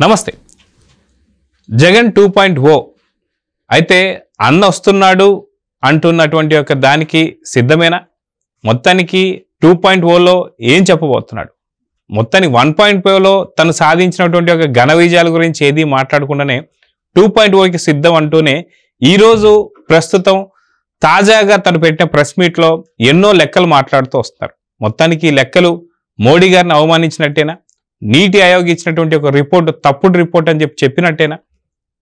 నమస్తే. జగన్ 2.0 అయితే అన్న వస్తున్నాడు అంటున్నటువంటి ఒక దానికి సిద్ధమేనా? మొత్తానికి 2.0లో ఏం చెప్పబోతున్నాడు? మొత్తానికి 1.0లో తను సాధించినటువంటి ఒక ఘన విజయాల గురించి ఏది మాట్లాడకుండానే 2.0కి సిద్ధం అంటూనే ఈరోజు ప్రస్తుతం తాజాగా తను పెట్టిన ప్రెస్ మీట్లో ఎన్నో లెక్కలు మాట్లాడుతూ వస్తున్నారు. మొత్తానికి ఈ లెక్కలు మోడీ గారిని అవమానించినట్టేనా? నీతి ఆయోగ్ ఇచ్చినటువంటి ఒక రిపోర్ట్ తప్పుడు రిపోర్ట్ అని చెప్పినట్టేనా?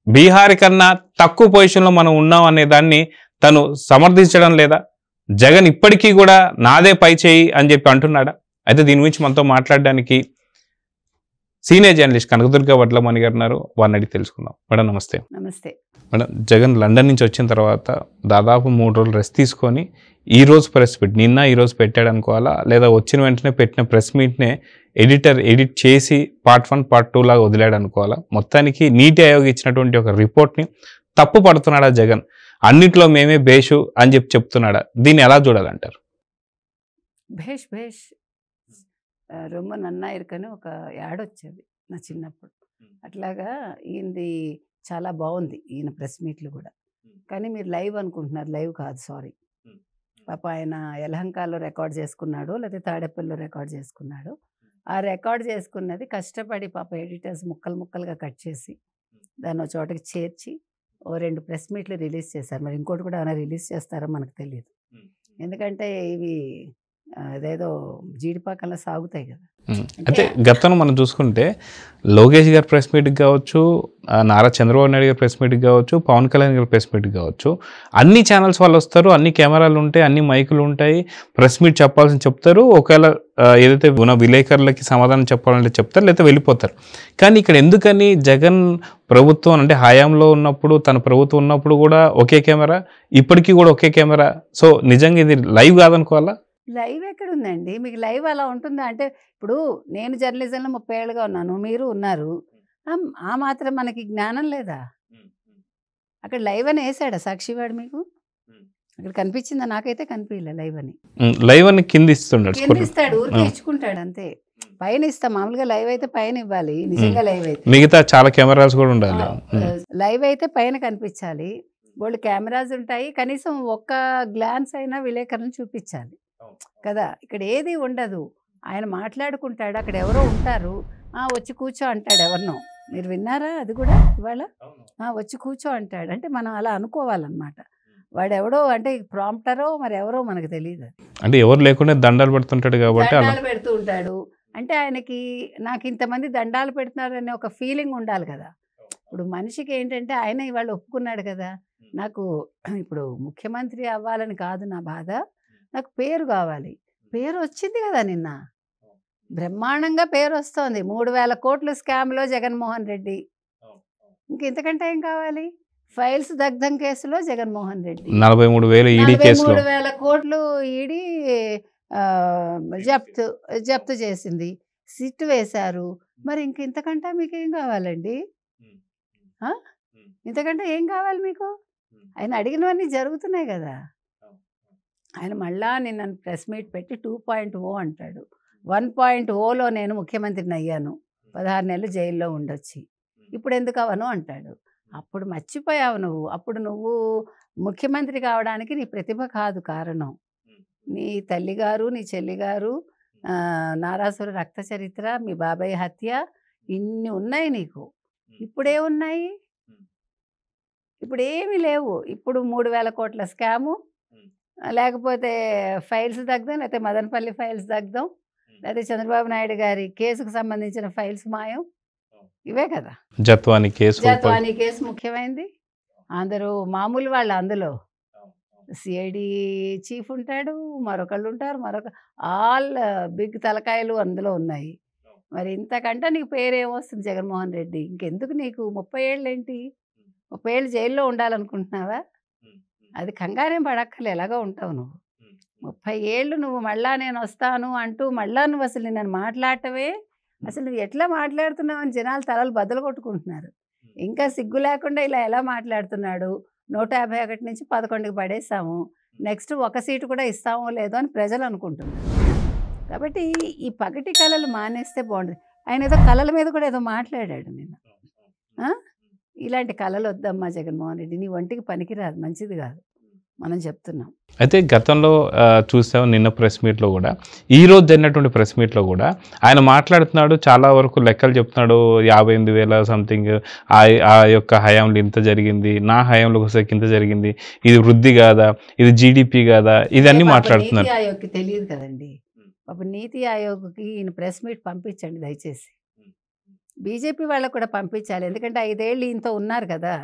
బీహార్ కన్నా తక్కువ పొజిషన్లో మనం ఉన్నాం అనే దాన్ని తను సమర్థించడం లేదా? జగన్ ఇప్పటికీ కూడా నాదే పై చేయి అని చెప్పి అంటున్నాడా? అయితే దీని గురించి మనతో మాట్లాడడానికి సీనియర్ జర్నలిస్ట్ కనకదుర్గ వడ్లమణి గారు ఉన్నారు. వారిని అడిగి తెలుసుకుందాం. మేడం నమస్తే. నమస్తే మేడం, జగన్ లండన్ నుంచి వచ్చిన తర్వాత దాదాపు 3 రోజులు రెస్ట్ తీసుకొని ఈరోజు ప్రెస్ మీట్ నిన్న ఈరోజు పెట్టాడు అనుకోవాలా, లేదా వచ్చిన వెంటనే పెట్టిన ప్రెస్ మీట్నే ఎడిట్ చేసి పార్ట్ 1 పార్ట్ 2 లాగా వదిలాడు అనుకోవాలా? మొత్తానికి నీతి ఆయోగ్ ఇచ్చినటువంటి ఒక రిపోర్ట్ని తప్పు పడుతున్నాడా జగన్? అన్నిట్లో మేమే బేషు అని చెప్తున్నాడా? దీన్ని ఎలా చూడాలంటారు? భేష్ భేష్ రొమ్మ నన్నా ఇరుకని ఒక యాడ్ వచ్చేది నా చిన్నప్పుడు. అట్లాగా ఈయనది చాలా బాగుంది, ఈయన ప్రెస్ మీట్లు కూడా. కానీ మీరు లైవ్ అనుకుంటున్నారు, లైవ్ కాదు, సారీ. పాప ఆయన యలహంకలో రికార్డ్ చేసుకున్నాడు, లేకపోతే తాడేపల్లిలో రికార్డ్ చేసుకున్నాడు. ఆ రికార్డ్ చేసుకున్నది కష్టపడి పాప ఎడిటర్స్ ముక్కలు ముక్కలుగా కట్ చేసి దాన్ని ఒక చోటకి చేర్చి 2 ప్రెస్ మీట్లు రిలీజ్ చేశారు. మరి ఇంకోటి కూడా ఏమైనా రిలీజ్ చేస్తారో మనకు తెలియదు. ఎందుకంటే ఇవి అదేదో జీడిపాకంలో సాగుతాయి కదా. అయితే గతంలో మనం చూసుకుంటే లోకేష్ గారి ప్రెస్ మీట్కి కావచ్చు, నారా చంద్రబాబు నాయుడు గారి ప్రెస్ మీట్కి కావచ్చు, పవన్ కళ్యాణ్ గారి ప్రెస్ మీట్కి కావచ్చు, అన్ని ఛానల్స్ వాళ్ళు వస్తారు, అన్ని కెమెరాలు ఉంటాయి, అన్ని మైకులు ఉంటాయి, ప్రెస్ మీట్ చెప్పాల్సిన చెప్తారు. ఒకవేళ ఏదైతే ఉన్న విలేకరులకి సమాధానం చెప్పాలంటే చెప్తారు, లేకపోతే వెళ్ళిపోతారు. కానీ ఇక్కడ ఎందుకని జగన్ ప్రభుత్వం అంటే హయాంలో ఉన్నప్పుడు, తన ప్రభుత్వం ఉన్నప్పుడు కూడా ఒకే కెమెరా, ఇప్పటికీ కూడా ఒకే కెమెరా? సో నిజంగా ఇది లైవ్ కాదనుకోవాలా? లైవ్ ఎక్కడుందండి మీకు? లైవ్ అలా ఉంటుందా? అంటే ఇప్పుడు నేను జర్నలిజంలో 30 ఏళ్ళుగా ఉన్నాను, మీరు ఉన్నారు. ఆ మాత్రం మనకి జ్ఞానం లేదా? అక్కడ లైవ్ అని వేసాడా సాక్షివాడు మీకు? అక్కడ కనిపించిందా? నాకైతే కనిపించలే లైవ్ అని. లైవ్ అని కింద ఇస్తాడు, ఊరికి ఇచ్చుకుంటాడు అంతే. పైన ఇస్తా, మామూలుగా లైవ్ అయితే పైన ఇవ్వాలి. నిజంగా లైవ్ అయితే మిగతా చాలా కెమెరాస్ కూడా ఉండాలి. లైవ్ అయితే పైన కనిపించాలి, బోల్డ్ కెమెరాస్ ఉంటాయి, కనీసం ఒక్క గ్లాన్స్ అయినా విలేకరులను చూపించాలి కదా. ఇక్కడ ఏది ఉండదు. ఆయన మాట్లాడుకుంటాడు, అక్కడ ఎవరో ఉంటారు, వచ్చి కూర్చో అంటాడు ఎవరినో. మీరు విన్నారా అది కూడా ఇవాళ? వచ్చి కూర్చో అంటాడు. అంటే మనం అలా అనుకోవాలన్నమాట. వాడెవడో అంటే ప్రాంప్టరో మరి ఎవరో మనకు తెలియదు. అంటే ఎవరు లేకుండా దండాలు పెడుతుంటాడు కాబట్టి దండాలు పెడుతూ ఉంటాడు. అంటే ఆయనకి నాకు ఇంతమంది దండాలు పెడుతున్నారు అనే ఒక ఫీలింగ్ ఉండాలి కదా. ఇప్పుడు మనిషికి ఏంటంటే ఆయన ఇవాళ ఒప్పుకున్నాడు కదా, నాకు ఇప్పుడు ముఖ్యమంత్రి అవ్వాలని కాదు నా బాధ, నాకు పేరు కావాలి. పేరు వచ్చింది కదా, నిన్న బ్రహ్మాండంగా పేరు వస్తోంది. 3000 కోట్లు స్కామ్లో జగన్మోహన్ రెడ్డి. ఇంకెంతకంటే ఏం కావాలి? ఫైల్స్ దగ్ధం కేసులో జగన్మోహన్ రెడ్డి 43,000 కోట్లు ఈడీ జప్తు చేసింది, సిట్ వేశారు. మరి ఇంతకంటే మీకు ఏం కావాలండి? ఇంతకంటే ఏం కావాలి మీకు? ఆయన అడిగినవన్నీ జరుగుతున్నాయి కదా. ఆయన మళ్ళా నిన్న ప్రెస్ మీట్ పెట్టి 2.0 అంటాడు. 1.0లో నేను ముఖ్యమంత్రిని అయ్యాను, 16 నెలలు జైల్లో ఉండొచ్చి, ఇప్పుడు ఎందుకు అవను అంటాడు. అప్పుడు మర్చిపోయావు నువ్వు. అప్పుడు నువ్వు ముఖ్యమంత్రి కావడానికి నీ ప్రతిభ కాదు కారణం, నీ తల్లిగారు, నీ చెల్లిగారు, నారాసుర రక్త చరిత్ర, మీ బాబాయ్ హత్య, ఇన్ని ఉన్నాయి నీకు. ఇప్పుడే ఉన్నాయి? ఇప్పుడు ఏమీ లేవు. ఇప్పుడు 3,000 కోట్ల స్కాము, లేకపోతే ఫైల్స్ దగ్ధం, లేకపోతే మదనపల్లి ఫైల్స్ దగ్ధం, లేకపోతే చంద్రబాబు నాయుడు గారి కేసుకు సంబంధించిన ఫైల్స్ మాయం, ఇవే కదా. జత్వాని కేసు ముఖ్యమైనది. అందరూ మామూలు వాళ్ళు, అందులో సిఐడి చీఫ్ ఉంటాడు, మరొకళ్ళు ఉంటారు, ఆల్ బిగ్ తలకాయలు అందులో ఉన్నాయి. మరి ఇంతకంటే నీకు పేరేమొస్తుంది జగన్మోహన్ రెడ్డి? ఇంకెందుకు నీకు 30 ఏళ్ళు ఏంటి? 30 ఏళ్ళు జైల్లో ఉండాలనుకుంటున్నావా? అది కంగారేం పడక్కర్లే, ఎలాగో ఉంటావు నువ్వు. 30 ఏళ్ళు నువ్వు మళ్ళా నేను వస్తాను అంటూ మళ్ళా నువ్వు అసలు నన్ను మాట్లాడటమే, అసలు నువ్వు ఎట్లా మాట్లాడుతున్నావు అని జనాలు తలలు బద్దలు కొట్టుకుంటున్నారు. ఇంకా సిగ్గు లేకుండా ఇలా ఎలా మాట్లాడుతున్నాడు? 151 నుంచి 11కి పడేసాము, నెక్స్ట్ 1 సీటు కూడా ఇస్తామో లేదో అని ప్రజలు అనుకుంటున్నారు. కాబట్టి ఈ పగటి కళలు మానేస్తే బాగుంటుంది. ఆయన ఏదో కళల మీద కూడా ఏదో మాట్లాడాడు నిన్న. ఇలాంటి కళలు వద్దమ్మా జగన్మోహన్ రెడ్డి, నీ ఒంటికి పనికిరాదు, మంచిది కాదు, మనం చెప్తున్నాం. అయితే గతంలో చూసాం నిన్న ప్రెస్ మీట్లో కూడా, ఈ రోజు జరిగినటువంటి ప్రెస్ మీట్లో కూడా ఆయన మాట్లాడుతున్నాడు, చాలా వరకు లెక్కలు చెప్తున్నాడు. 58,000 సంథింగ్ ఆ యొక్క హయాంలో ఇంత జరిగింది, నా హయాంలో ఒకసారి ఇంత జరిగింది, ఇది వృద్ధి కాదా, ఇది జీడిపి కాదా, ఇదన్నీ మాట్లాడుతున్నారు. నీతి ఆయోగ్కి తెలియదు కదండి పాపం. నీతి ఆయోగ్కి ఈయన ప్రెస్ మీట్ పంపించండి దయచేసి. బీజేపీ వాళ్ళకు కూడా పంపించాలి, ఎందుకంటే 5 ఏళ్ళు ఈయనతో ఉన్నారు కదా,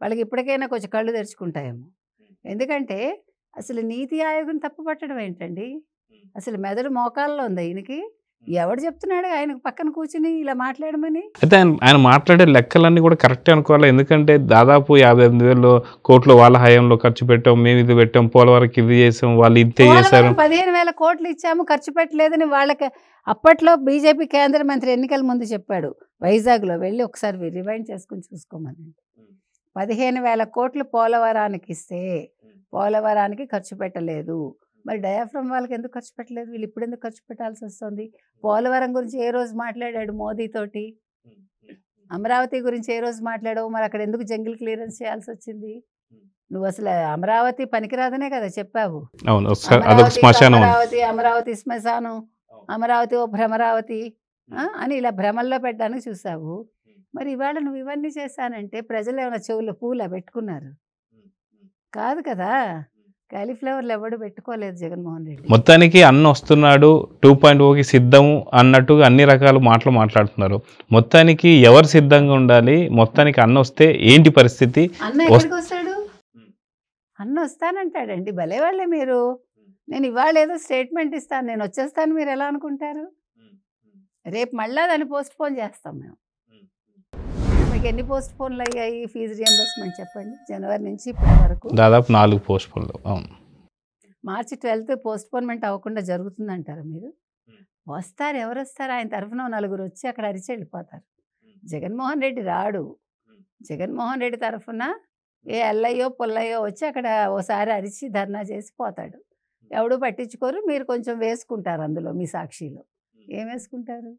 వాళ్ళకి ఇప్పటికైనా కొంచెం కళ్ళు తెరుచుకుంటాయేమో. ఎందుకంటే అసలు నీతి ఆయోగం తప్పు పట్టడం ఏంటండి, అసలు మెదడు మోకాల్లో ఉంది ఈయనకి. ఎవడు చెప్తున్నాడు ఆయనకు పక్కన కూర్చుని ఇలా మాట్లాడమని? అయితే ఆయన మాట్లాడే లెక్కలన్నీ కూడా కరెక్టే అనుకోవాలి. ఎందుకంటే దాదాపు 58,000 కోట్లు వాళ్ళ హయాంలో ఖర్చు పెట్టాం, మేము ఇది పెట్టాం, పోలవరంకి ఇది చేసాం, వాళ్ళు ఇంతే చేశారు. 15,000 కోట్లు ఇచ్చాము, ఖర్చు పెట్టలేదని వాళ్ళకి అప్పట్లో బీజేపీ కేంద్ర మంత్రి ఎన్నికల ముందు చెప్పాడు. వైజాగ్లో వెళ్ళి ఒకసారి రివైండ్ చేసుకుని చూసుకోమని. 15,000 కోట్లు పోలవరానికి ఇస్తే పోలవరానికి ఖర్చు పెట్టలేదు. మరి డయాఫ్రమ్ వాళ్ళకి ఎందుకు ఖర్చు పెట్టలేదు, వీళ్ళు ఇప్పుడు ఎందుకు ఖర్చు పెట్టాల్సి వస్తుంది? పోలవరం గురించి ఏ రోజు మాట్లాడాడు మోదీతోటి? అమరావతి గురించి ఏ రోజు మాట్లాడావు? మరి అక్కడ ఎందుకు జంగిల్ క్లియరెన్స్ చేయాల్సి వచ్చింది? నువ్వు అసలు అమరావతి పనికిరాదనే కదా చెప్పావు. అమరావతి శ్మశానం, అమరావతి ఓ భ్రమరావతి అని ఇలా భ్రమల్లో పెట్టడానికి చూసావు. మరి ఇవాళ నువ్వు ఇవన్నీ చేశానంటే ప్రజలు ఏమైనా చెవుల్లో పూల పెట్టుకున్నారు? కాదు కదా, కాలీఫ్లవర్లు ఎవడు పెట్టుకోలేదు జగన్మోహన్ రెడ్డి. మొత్తానికి అన్న వస్తున్నాడు, 2.0కి సిద్ధం అన్నట్టుగా అన్ని రకాల మాటలు మాట్లాడుతున్నారు. మొత్తానికి ఎవరు సిద్ధంగా ఉండాలి? మొత్తానికి అన్న వస్తే ఏంటి పరిస్థితి? అన్న ఎక్కడికి వస్తాడు? అన్న వస్తానంటాడండి. భలే వాళ్ళే మీరు. నేను ఇవాళ ఏదో స్టేట్మెంట్ ఇస్తాను, నేను వచ్చేస్తాను, మీరు ఎలా అనుకుంటారు? రేపు మళ్ళా దాన్ని పోస్ట్ పోన్ చేస్తాం మేము. మీకు ఎన్ని పోస్ట్ పోన్లు అయ్యాయి ఫీజు రియంబర్స్మెంట్ చెప్పండి? జనవరి నుంచి ఇప్పటి వరకు దాదాపు 4 పోస్ట్ పోన్లు. మార్చి 12 పోస్ట్ పోన్మెంట్ అవ్వకుండా జరుగుతుందంటారు మీరు? వస్తారు, ఎవరు వస్తారు? ఆయన తరఫున 4 వచ్చి అక్కడ అరిచి వెళ్ళిపోతారు. జగన్మోహన్ రెడ్డి రాడు. జగన్మోహన్ రెడ్డి తరఫున ఏ ఎల్లయ్యో పుల్లయ్యో వచ్చి అక్కడ ఓసారి అరిచి ధర్నా చేసి పోతాడు. ఎవడు పట్టించుకోరు. మీరు కొంచెం వేసుకుంటారు అందులో, మీ సాక్షిలో ఏం వేసుకుంటారు?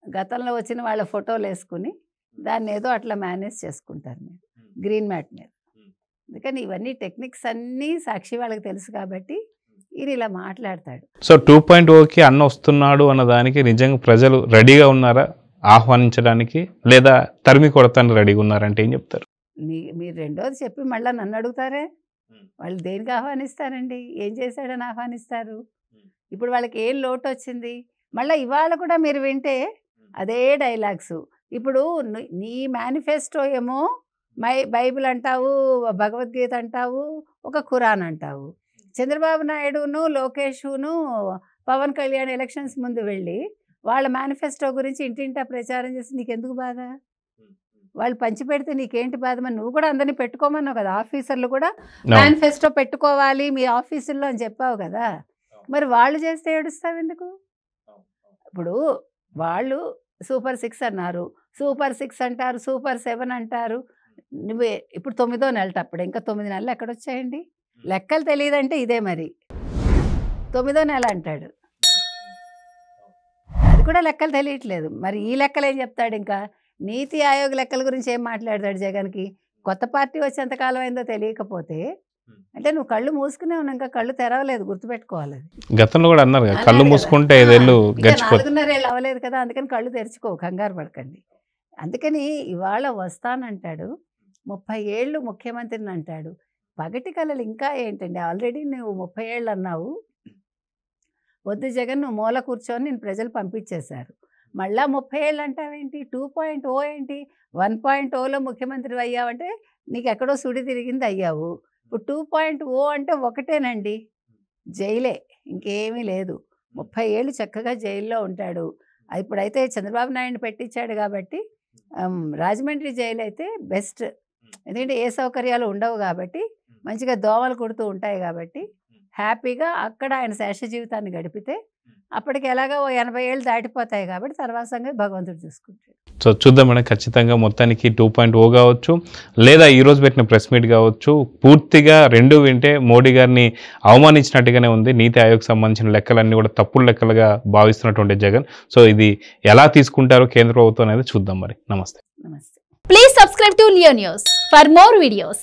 గతంలో వచ్చిన వాళ్ళ ఫోటోలు వేసుకుని దాన్ని ఏదో అట్లా మేనేజ్ చేసుకుంటారు మీరు గ్రీన్ మ్యాట్ మీద. అందుకని ఇవన్నీ టెక్నిక్స్ అన్నీ సాక్షి వాళ్ళకి తెలుసు కాబట్టి ఈయన ఇలా మాట్లాడతాడు. సో 2.0కి అన్న వస్తున్నాడు అన్నదానికి నిజంగా ప్రజలు రెడీగా ఉన్నారా ఆహ్వానించడానికి, లేదా తరిమి కొడతాను రెడీగా ఉన్నారంటే ఏం చెప్తారు? మీరు రెండోది చెప్పి మళ్ళీ నన్ను అడుగుతారే? వాళ్ళు దేనికి ఆహ్వానిస్తారండి? ఏం చేశాడని ఆహ్వానిస్తారు? ఇప్పుడు వాళ్ళకి ఏం లోటు వచ్చింది? మళ్ళీ ఇవాళ కూడా మీరు వింటే అదే డైలాగ్స్. ఇప్పుడు నీ మేనిఫెస్టో ఏమో బైబిల్ అంటావు, భగవద్గీత అంటావు, ఒక ఖురాన్ అంటావు. చంద్రబాబు నాయుడును లోకేష్ను పవన్ కళ్యాణ్ ఎలక్షన్స్ ముందు వెళ్ళి వాళ్ళ మేనిఫెస్టో గురించి ఇంటింటా ప్రచారం చేసి నీకెందుకు బాధ? వాళ్ళు పంచిపెడితే నీకేంటి బాధ? మరి నువ్వు కూడా అందరినీ పెట్టుకోమన్నావు కదా, ఆఫీసర్లు కూడా మేనిఫెస్టో పెట్టుకోవాలి మీ ఆఫీసుల్లో అని చెప్పావు కదా. మరి వాళ్ళు చేస్తే ఏడుస్తావు ఎందుకు? ఇప్పుడు వాళ్ళు సూపర్ 6 అన్నారు, సూపర్ 6 అంటారు, సూపర్ 7 అంటారు. నువ్వే ఇప్పుడు 9వ నెలట, అప్పుడు ఇంకా 9 నెలలు ఎక్కడొచ్చాయండి? లెక్కలు తెలియదంటే ఇదే మరి. 9వ నెల అంటాడు, అది కూడా లెక్కలు తెలియట్లేదు. మరి ఈ లెక్కలు ఏం చెప్తాడు? ఇంకా నీతి ఆయోగ్ లెక్కల గురించి ఏం మాట్లాడతాడు జగన్కి? కొత్త పార్టీ వచ్చేంతకాలం అయిందో తెలియకపోతే అంటే నువ్వు కళ్ళు మూసుకునే ఉన్నావు, ఇంకా కళ్ళు తెరవలేదు, గుర్తుపెట్టుకోవాలి. గతంలో కూడా అన్నారు కళ్ళు మూసుకుంటే 5 ఏళ్ళు గడిచిపోతుంది. 4.5 ఏళ్ళు అవ్వలేదు కదా, అందుకని కళ్ళు తెరుచుకో, కంగారు పడకండి. అందుకని ఇవాళ వస్తానంటాడు, 30 ఏళ్ళు ముఖ్యమంత్రిని అంటాడు. పగటి కళలు ఇంకా ఏంటండి? ఆల్రెడీ నువ్వు 30 ఏళ్ళు అన్నావు. వద్దు జగన్, నువ్వు మూల కూర్చొని నేను ప్రజలు పంపించేశారు. మళ్ళా 30 ఏళ్ళు అంటావేంటి? 2.0 ఏంటి? 1.0లో ముఖ్యమంత్రి అయ్యావంటే నీకు ఎక్కడో సుడి తిరిగింది అయ్యావు. ఇప్పుడు 2.0 అంటే ఒకటేనండి, జైలే, ఇంకేమీ లేదు. 30 ఏళ్ళు చక్కగా జైల్లో ఉంటాడు. ఇప్పుడైతే చంద్రబాబు నాయుడు పెట్టించాడు కాబట్టి రాజమండ్రి జైలు అయితే బెస్ట్. ఎందుకంటే ఏ సౌకర్యాలు ఉండవు కాబట్టి, మంచిగా దోమలు కుడుతూ ఉంటాయి కాబట్టి హ్యాపీగా అక్కడ ఆయన శేష జీవితాన్ని గడిపితే అప్పటికి ఎలాగో 80 ఏళ్ళు దాటిపోతాయి కాబట్టి తర్వాత సంగతి భగవంతుడు చూసుకుంటాడు. సో చూద్దాం మేడం, ఖచ్చితంగా మొత్తానికి 2.0 కావచ్చు, లేదా ఈరోజు పెట్టిన ప్రెస్ మీట్ కావచ్చు, పూర్తిగా రెండు వింటే మోడీ గారిని అవమానించినట్టుగానే ఉంది. నీతి ఆయోగ్ సంబంధించిన లెక్కలన్నీ కూడా తప్పుడు లెక్కలుగా భావిస్తున్నటువంటి జగన్. సో ఇది ఎలా తీసుకుంటారో కేంద్ర ప్రభుత్వం అనేది చూద్దాం మరి. నమస్తే. నమస్తే. Please subscribe to Leo News for more videos.